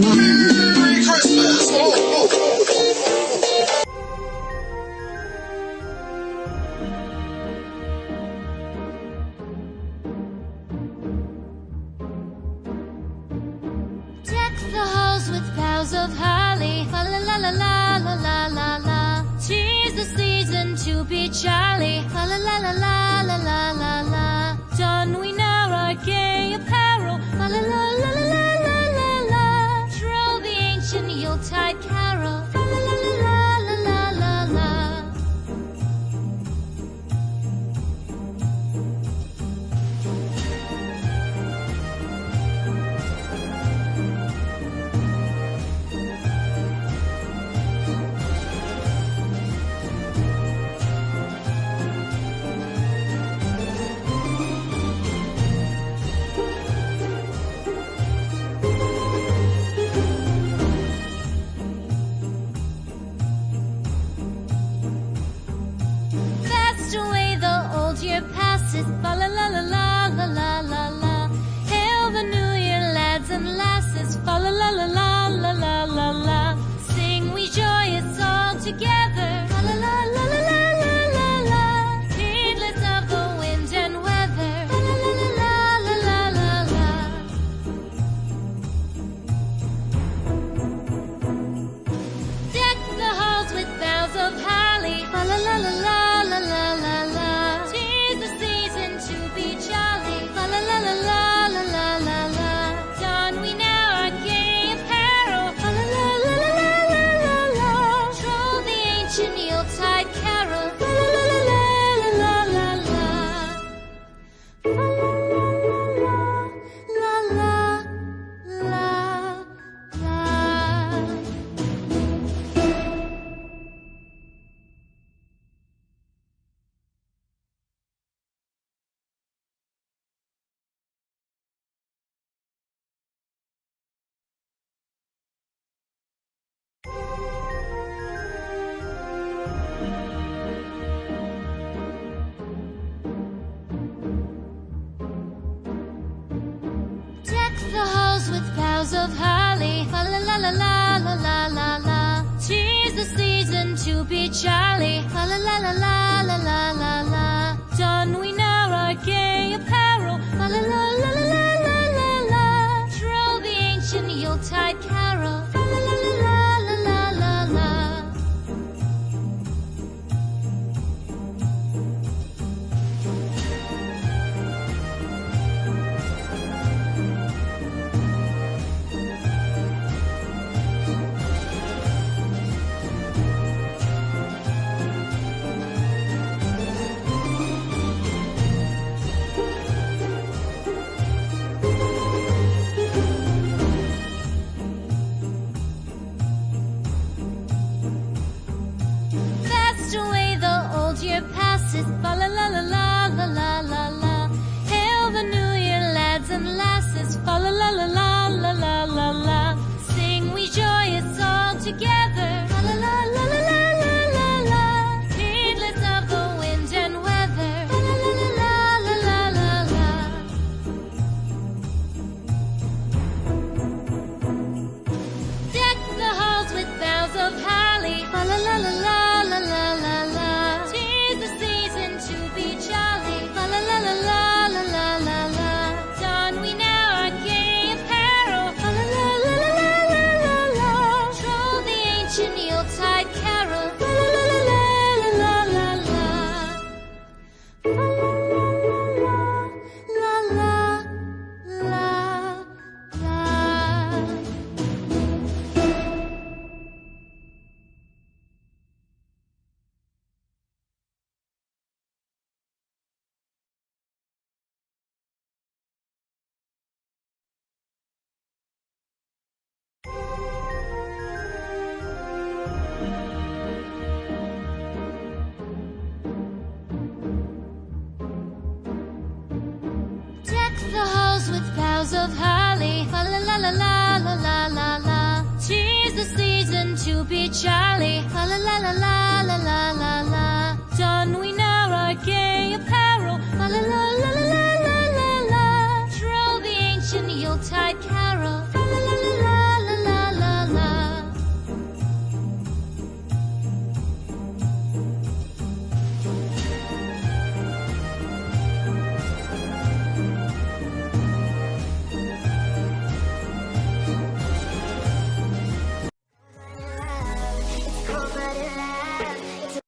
Merry Christmas! Deck the halls with boughs of holly, fa la la la la la la la la. 'Tis the season to be jolly, fa la la la la la la la la. Don we now our gay apparel, fa la la la la la la la la. Troll the ancient Yuletide carol, fa la la la la la la la la. Fast away the old year passes, fa la la la la la la la la. Hail the new year, lads and lasses, fa la la la la la la la la. Sing we joyous all together, fa la la la la la la la la. Heedless of the wind and weather, fa la la la la la la la la. Deck the halls with boughs of holly, fa la la la la la la la la. 'Tis the season to be jolly, fa la la la la la la la la. Don we now our gay apparel, fa la la la la la la la la. Troll the ancient Yuletide carol, fa la la la la la la la la. Fa la la la la la la la. Deck the halls with boughs of holly, fa la la la la la la la la. 'Tis the season to be jolly, fa la la la la la la la la. Don we now our gay apparel, fa la la la la la la la la. Troll the ancient Yuletide carol, fa la la la la la la la la. Fast away the old year passes, fa la la la la la la la la. Hail the new year, lads and lasses, fa la la la la la la la la. Sing we joyous all together, fa la la la la la la la la. Heedless of the wind and weather, fa la la la la la la la la. Deck the halls with boughs of holly, fa la la la la la la la la. 'Tis the season to be jolly, fa la la la la la la la la. Don we now our gay apparel, fa la la la la la la la la. Troll the ancient Yuletide carol, fa la la la la la la la la. Fa la la la la la la la. Deck the halls with boughs of holly, fa la la la la la la la la. 'Tis the season to be jolly, fa la la la la la la la la. Don we now our gay apparel, fa la la la